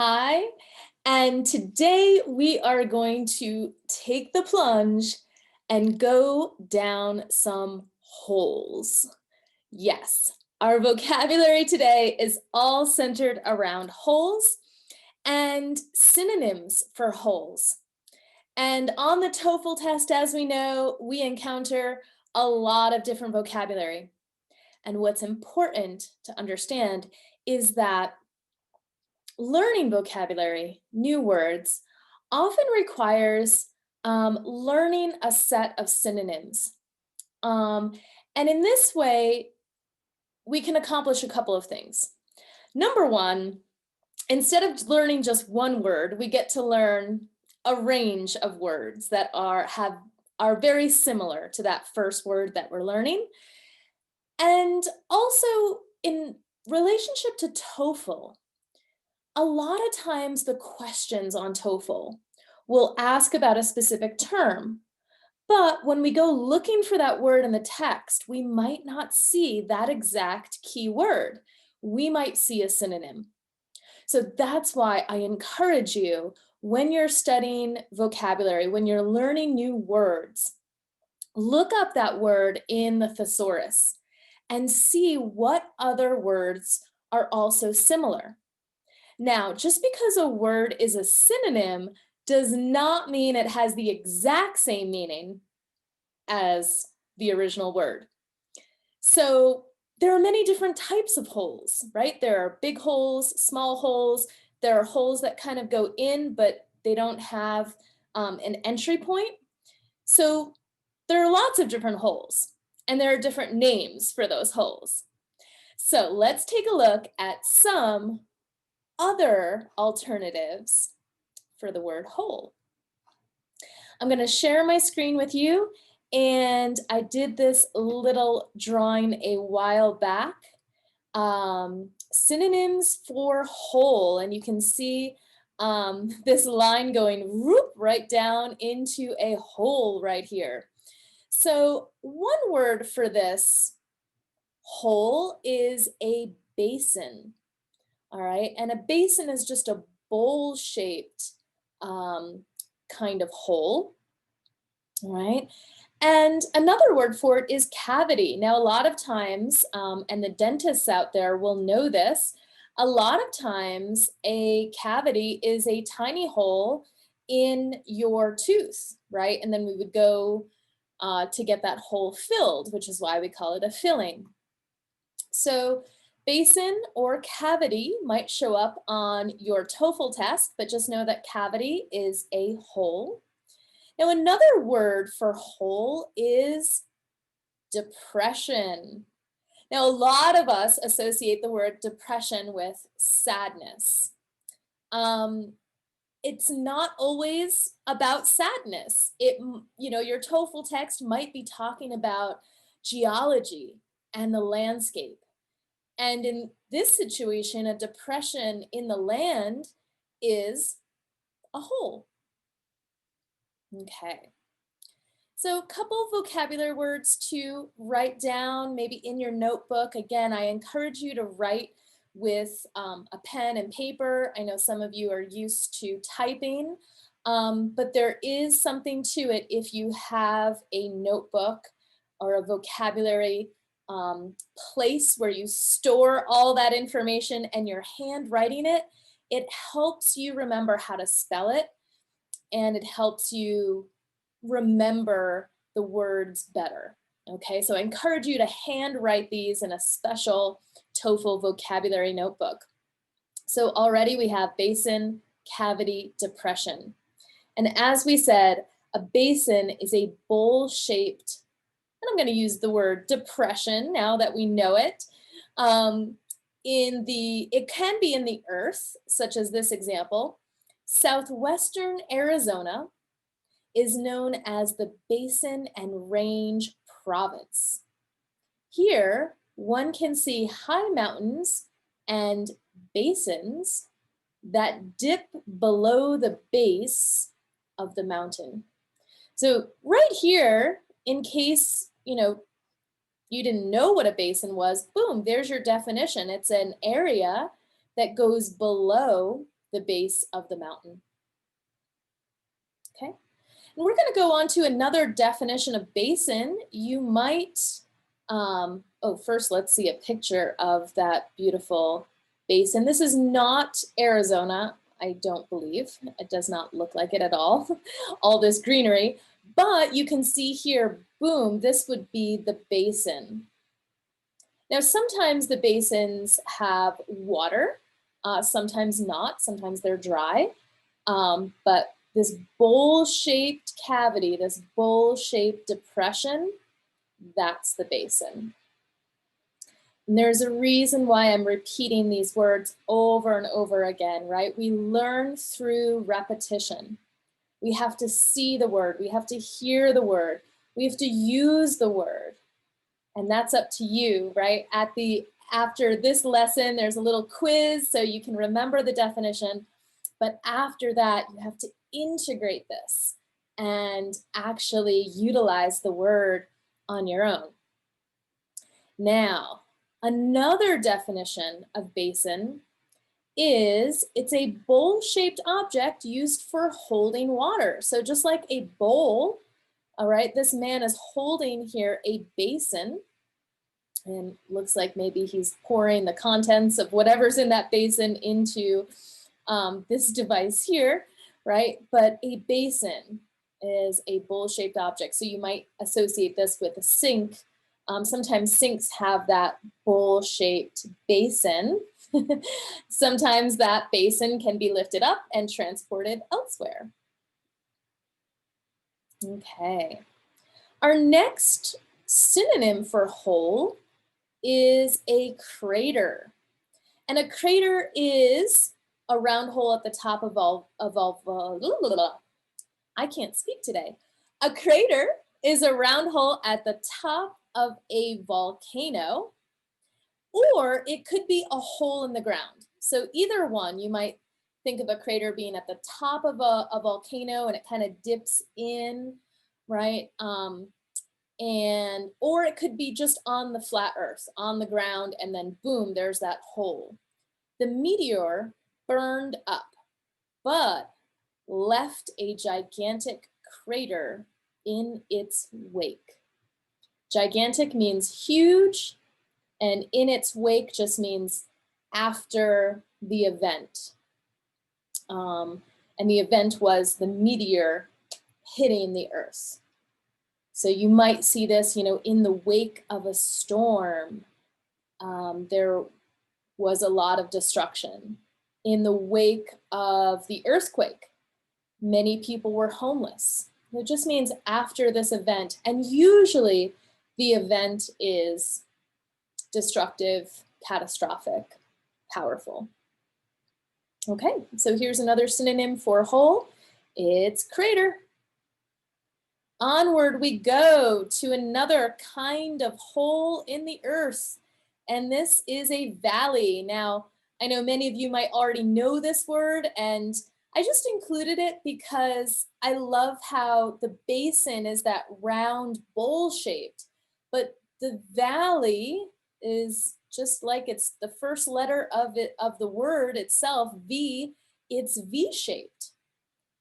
Hi, and today we are going to take the plunge and go down some holes. Yes, our vocabulary today is all centered around holes and synonyms for holes. And on the TOEFL test, as we know, we encounter a lot of different vocabulary. And what's important to understand is that learning vocabulary, new words, often requires learning a set of synonyms. And in this way, we can accomplish a couple of things. Number one, instead of learning just one word, we get to learn a range of words that are very similar to that first word that we're learning. And also in relationship to TOEFL, a lot of times the questions on TOEFL will ask about a specific term, but when we go looking for that word in the text, we might not see that exact key word. We might see a synonym. So that's why I encourage you, when you're studying vocabulary, when you're learning new words, look up that word in the thesaurus and see what other words are also similar. Now, just because a word is a synonym does not mean it has the exact same meaning as the original word. So there are many different types of holes, right? There are big holes, small holes. There are holes that kind of go in, but they don't have an entry point. So there are lots of different holes, and there are different names for those holes. So let's take a look at some other alternatives for the word hole. I'm going to share my screen with you, and I did this little drawing a while back. Synonyms for hole, and you can see this line going whoop right down into a hole right here. So one word for this hole is a basin. All right, and a basin is just a bowl-shaped kind of hole, all right? And another word for it is cavity. Now, a lot of times, and the dentists out there will know this, a lot of times a cavity is a tiny hole in your tooth, right? And then we would go to get that hole filled, which is why we call it a filling. So basin or cavity might show up on your TOEFL test, but just know that cavity is a hole. Now, another word for hole is depression. Now, a lot of us associate the word depression with sadness. It's not always about sadness. Your TOEFL text might be talking about geology and the landscape. And in this situation, a depression in the land is a hole. Okay. So a couple vocabulary words to write down, maybe in your notebook. Again, I encourage you to write with a pen and paper. I know some of you are used to typing, but there is something to it if you have a notebook or a vocabulary place where you store all that information and you're handwriting it. It helps you remember how to spell it, and it helps you remember the words better. Okay, so I encourage you to handwrite these in a special TOEFL vocabulary notebook. So already we have basin, cavity, depression. And as we said, a basin is a bowl-shaped, and I'm going to use the word depression now that we know it. It can be in the earth, such as this example. Southwestern Arizona is known as the Basin and Range Province. Here, one can see high mountains and basins that dip below the base of the mountain. So right here, in case you didn't know what a basin was, boom, there's your definition. It's an area that goes below the base of the mountain. Okay, and we're going to go on to another definition of basin. You might, first let's see a picture of that beautiful basin. This is not Arizona, I don't believe. It does not look like it at all, all this greenery. But you can see here, boom, this would be the basin. Now, sometimes the basins have water, sometimes not, sometimes they're dry. But this bowl-shaped cavity, this bowl-shaped depression, that's the basin. And there's a reason why I'm repeating these words over and over again, right? We learn through repetition. We have to see the word, we have to hear the word, we have to use the word. And that's up to you, right? After this lesson, there's a little quiz so you can remember the definition. But after that, you have to integrate this and actually utilize the word on your own. Now, another definition of basin is it's a bowl-shaped object used for holding water. So just like a bowl, all right, this man is holding here a basin, and looks like maybe he's pouring the contents of whatever's in that basin into this device here, right? But a basin is a bowl-shaped object. So you might associate this with a sink. Sometimes sinks have that bowl-shaped basin. Sometimes that basin can be lifted up and transported elsewhere. Okay. Our next synonym for hole is a crater. And a crater is a round hole at the top I can't speak today. A crater is a round hole at the top of a volcano, or it could be a hole in the ground. So either one, you might think of a crater being at the top of a volcano and it kind of dips in, right? Or it could be just on the flat earth, on the ground, and then boom, there's that hole. The meteor burned up, but left a gigantic crater in its wake. Gigantic means huge, and in its wake just means after the event. And the event was the meteor hitting the earth. So you might see this, in the wake of a storm, there was a lot of destruction. In the wake of the earthquake, many people were homeless. It just means after this event, and usually the event is destructive, catastrophic, powerful. Okay, so here's another synonym for hole. It's crater. Onward we go to another kind of hole in the earth, and this is a valley. Now, I know many of you might already know this word, and I just included it because I love how the basin is that round bowl-shaped, but the valley is just like it's the first letter of the word itself, V, it's V-shaped.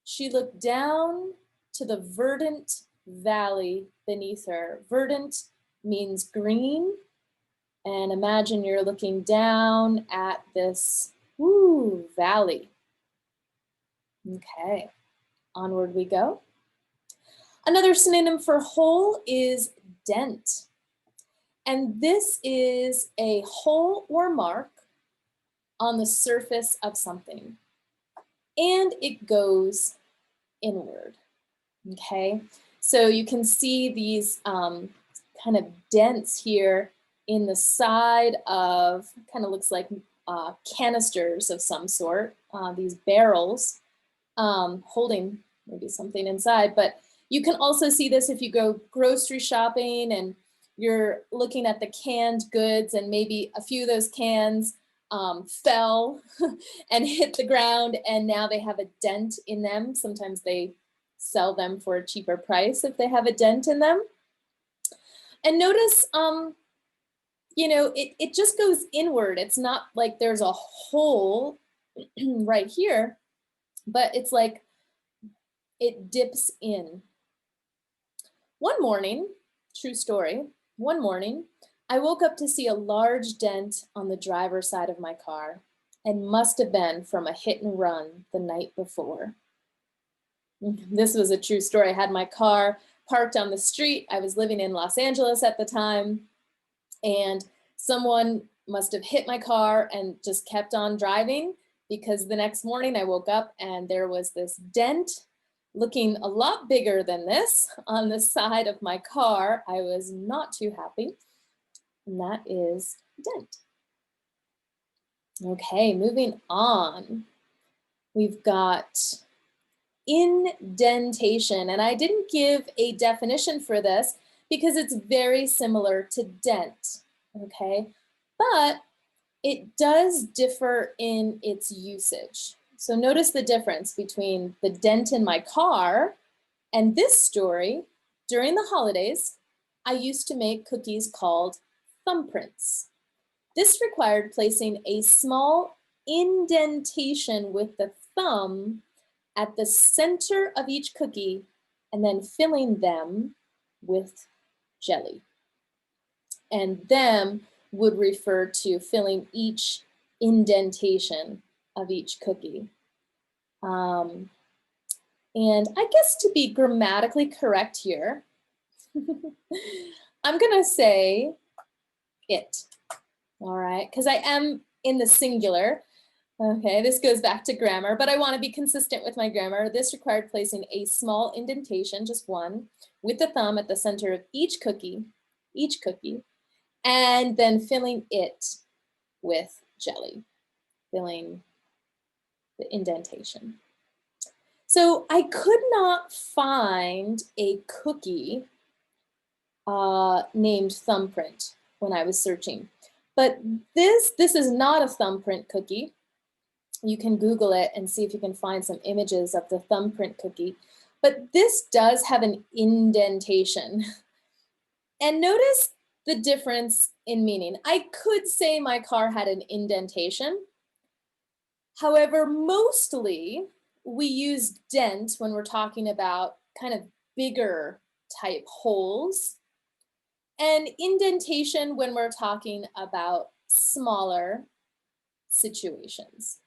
She looked down to the verdant valley beneath her. Verdant means green, and imagine you're looking down at this valley. Okay, onward we go. Another synonym for hole is dent. And this is a hole or mark on the surface of something. And it goes inward, okay? So you can see these kind of dents here in the side of, kind of looks like canisters of some sort, these barrels holding maybe something inside. But you can also see this if you go grocery shopping and you're looking at the canned goods and maybe a few of those cans fell and hit the ground and now they have a dent in them. Sometimes they sell them for a cheaper price if they have a dent in them. And notice, it just goes inward. It's not like there's a hole right here, but it's like it dips in. One morning, true story, one morning, I woke up to see a large dent on the driver's side of my car, and must have been from a hit and run the night before. This was a true story. I had my car parked on the street. I was living in Los Angeles at the time, and someone must have hit my car and just kept on driving, because the next morning I woke up and there was this dent looking a lot bigger than this on the side of my car. I was not too happy, and that is dent. Okay, moving on. We've got indentation, and I didn't give a definition for this because it's very similar to dent, okay? But it does differ in its usage. So notice the difference between the dent in my car and this story. During the holidays, I used to make cookies called thumbprints. This required placing a small indentation with the thumb at the center of each cookie and then filling them with jelly. And them would refer to filling each indentation of each cookie. And I guess to be grammatically correct here, I'm gonna say it, all right? Because I am in the singular. Okay, this goes back to grammar, but I want to be consistent with my grammar. This required placing a small indentation, just one, with the thumb at the center of each cookie, and then filling it with jelly, filling the indentation. So I could not find a cookie named thumbprint when I was searching, but this is not a thumbprint cookie. You can Google it and see if you can find some images of the thumbprint cookie, but this does have an indentation. And notice the difference in meaning. I could say my car had an indentation. However, mostly we use dent when we're talking about kind of bigger type holes, and indentation when we're talking about smaller situations.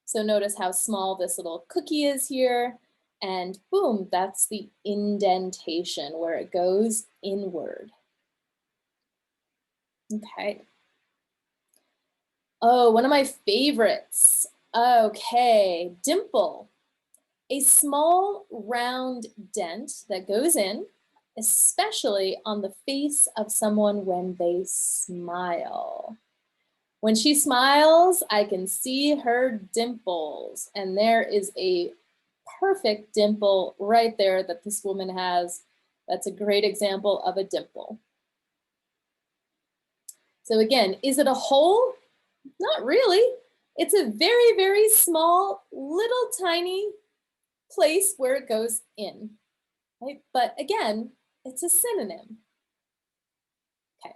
So notice how small this little cookie is here, and boom, that's the indentation where it goes inward. Okay. Oh, one of my favorites. Okay, dimple. A small round dent that goes in, especially on the face of someone when they smile. When she smiles, I can see her dimples, and there is a perfect dimple right there that this woman has. That's a great example of a dimple. So again, is it a hole? Not really. It's a very, very small, little tiny place where it goes in, right? But again, it's a synonym. Okay.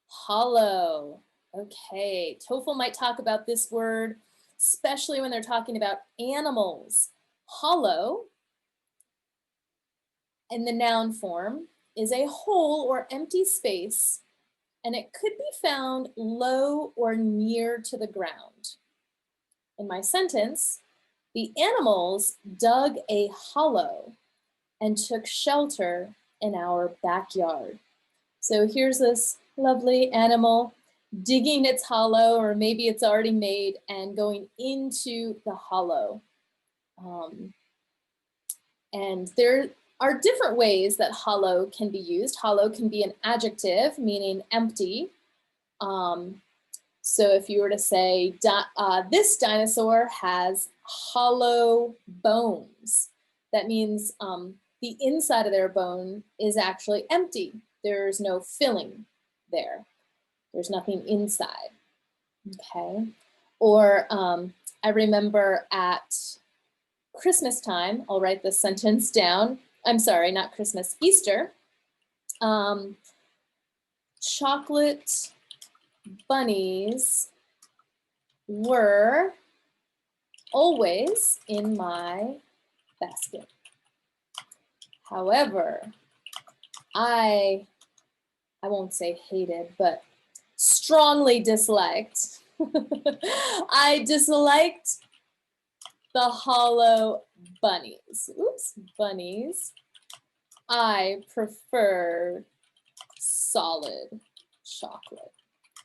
Hollow. Okay, TOEFL might talk about this word, especially when they're talking about animals. Hollow, in the noun form, is a hole or empty space, and it could be found low or near to the ground. In my sentence, the animals dug a hollow and took shelter in our backyard. So here's this lovely animal digging its hollow, or maybe it's already made, and going into the hollow. And there are different ways that hollow can be used. Hollow can be an adjective, meaning empty. So if you were to say, this dinosaur has hollow bones, that means the inside of their bone is actually empty. There's no filling there. There's nothing inside, okay? Or I remember at Christmas time, I'll write this sentence down. I'm sorry, not Christmas, Easter. Chocolate bunnies were always in my basket. However, I won't say hated, but strongly disliked. I disliked the hollow bunnies. Oops, bunnies. I preferred solid chocolate.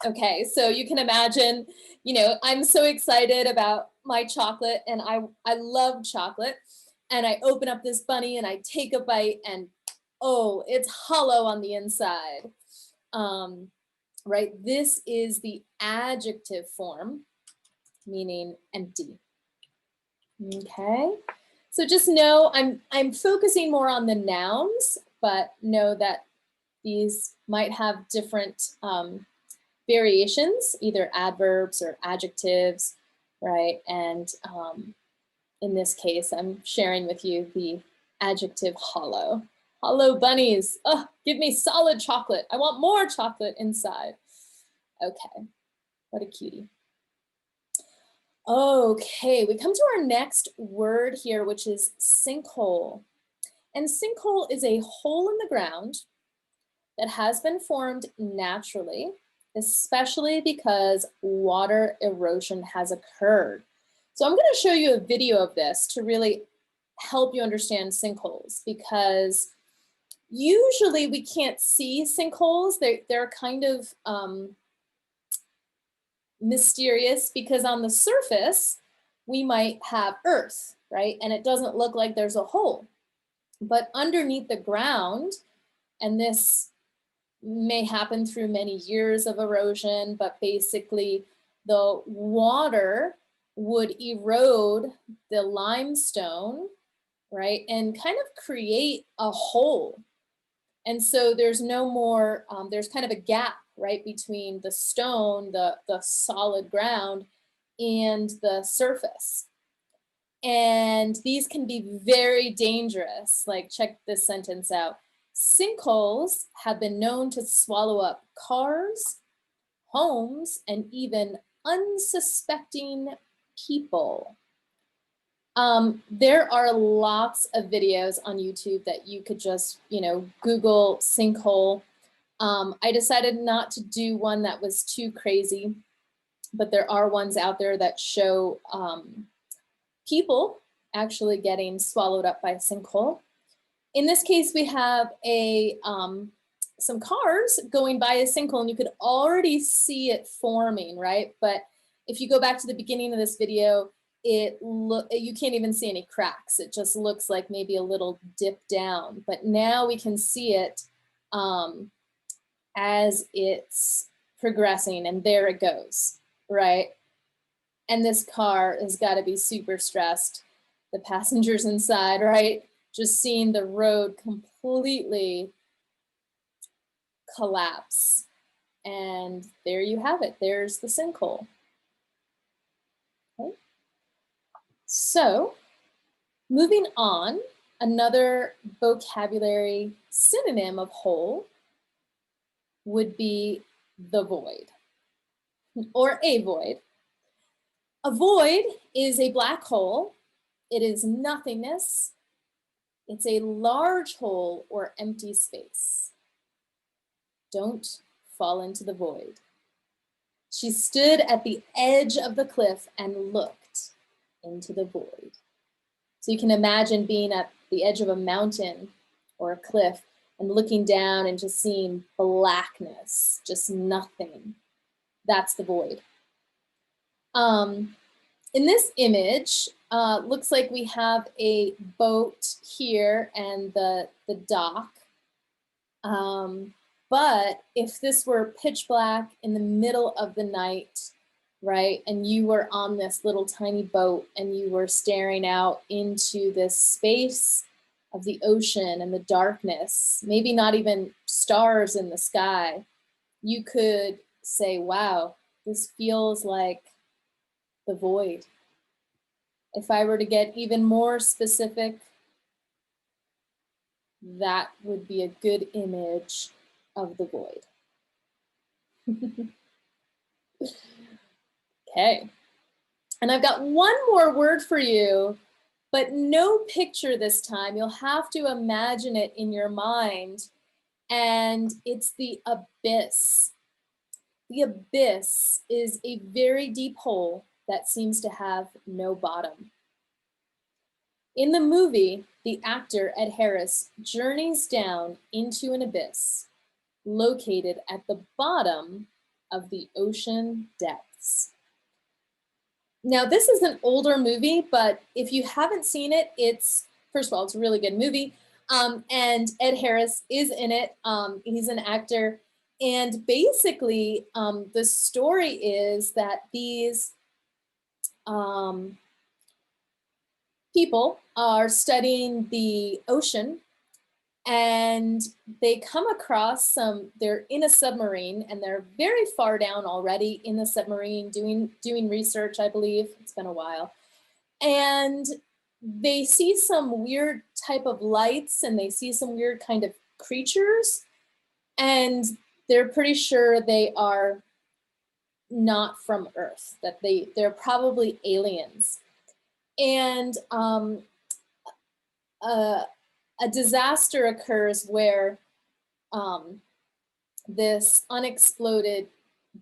Okay, so you can imagine, you know, I'm so excited about my chocolate and I love chocolate. And I open up this bunny and I take a bite and oh, it's hollow on the inside. Right, this is the adjective form, meaning empty. Okay, so just know I'm focusing more on the nouns, but know that these might have different variations, either adverbs or adjectives, right? And in this case, I'm sharing with you the adjective hollow. Hollow bunnies, oh, give me solid chocolate. I want more chocolate inside. Okay, what a cutie. Okay, we come to our next word here, which is sinkhole. And sinkhole is a hole in the ground that has been formed naturally, especially because water erosion has occurred. So I'm going to show you a video of this to really help you understand sinkholes, because usually we can't see sinkholes. They're kind of mysterious because on the surface, we might have earth, right? And it doesn't look like there's a hole. But underneath the ground, and this may happen through many years of erosion, but basically the water would erode the limestone, right? And kind of create a hole. And so there's no more, there's kind of a gap, right, between the stone, the solid ground, and the surface. And these can be very dangerous. Like, check this sentence out. Sinkholes have been known to swallow up cars, homes, and even unsuspecting people. There are lots of videos on YouTube that you could just, you know, Google sinkhole. I decided not to do one that was too crazy, but there are ones out there that show people actually getting swallowed up by a sinkhole. In this case, we have some cars going by a sinkhole, and you could already see it forming, right? But if you go back to the beginning of this video, you can't even see any cracks. It just looks like maybe a little dip down. But now we can see it as it's progressing, and there it goes, right? And this car has got to be super stressed. The passengers inside, right? Just seeing the road completely collapse. And there you have it. There's the sinkhole. Okay. So moving on, another vocabulary synonym of hole would be the void or a void. A void is a black hole. It is nothingness. It's a large hole or empty space. Don't fall into the void. She stood at the edge of the cliff and looked into the void. So you can imagine being at the edge of a mountain or a cliff and looking down and just seeing blackness, just nothing. That's the void. In this image, looks like we have a boat here and the dock. But if this were pitch black in the middle of the night, right, and you were on this little tiny boat and you were staring out into this space of the ocean and the darkness, maybe not even stars in the sky, you could say, wow, this feels like the void. If I were to get even more specific, that would be a good image of the void. Okay. And I've got one more word for you, but no picture this time. You'll have to imagine it in your mind. And it's the abyss. The abyss is a very deep hole that seems to have no bottom. In the movie, the actor Ed Harris journeys down into an abyss located at the bottom of the ocean depths. Now, this is an older movie, but if you haven't seen it, first of all, it's a really good movie. And Ed Harris is in it. He's an actor. And basically, the story is that these people are studying the ocean, and they come across they're in a submarine, and they're very far down already in the submarine doing research, I believe. It's been a while. And they see some weird type of lights, and they see some weird kind of creatures, and they're pretty sure they are not from Earth, that they're probably aliens. And a disaster occurs where this unexploded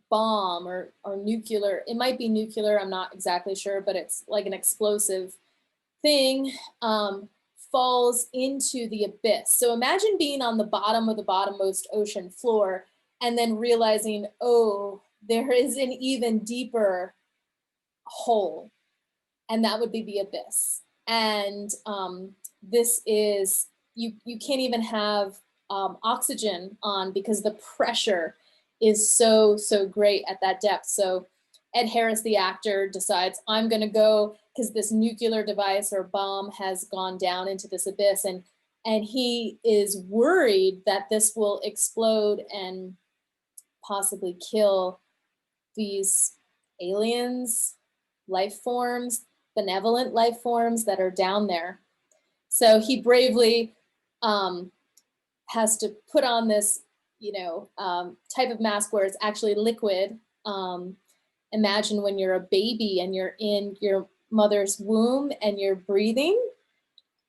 bomb or nuclear, it might be nuclear, I'm not exactly sure, but it's like an explosive thing, falls into the abyss. So imagine being on the bottom of the bottommost ocean floor and then realizing, oh, there is an even deeper hole, and that would be the abyss. And this is, you can't even have oxygen on because the pressure is so great at that depth. So Ed Harris, the actor, decides, I'm gonna go, because this nuclear device or bomb has gone down into this abyss, and he is worried that this will explode and possibly kill these aliens, life forms, benevolent life forms that are down there. So he bravely has to put on this, type of mask where it's actually liquid. Imagine when you're a baby and you're in your mother's womb and you're breathing,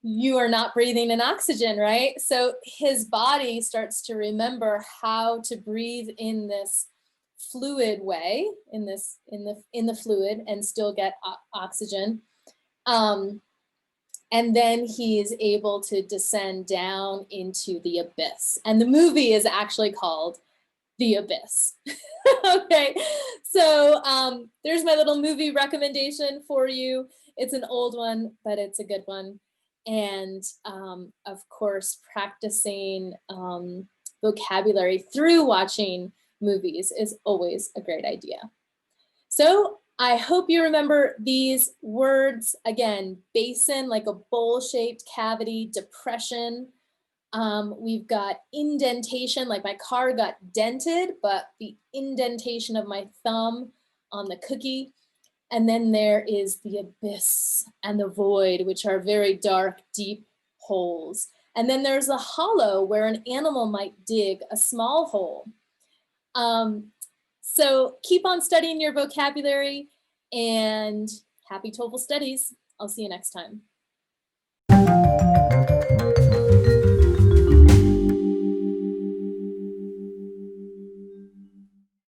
you are not breathing in oxygen, right? So his body starts to remember how to breathe in this fluid way, in the fluid, and still get oxygen. And then he is able to descend down into the abyss. And the movie is actually called The Abyss. Okay, so there's my little movie recommendation for you. It's an old one, but it's a good one. And of course, practicing vocabulary through watching movies is always a great idea. So I hope you remember these words. Again, basin, like a bowl-shaped cavity, depression. We've got indentation, like my car got dented, but the indentation of my thumb on the cookie. And then there is the abyss and the void, which are very dark, deep holes. And then there's a hollow where an animal might dig a small hole. So keep on studying your vocabulary, and happy TOEFL studies. I'll see you next time.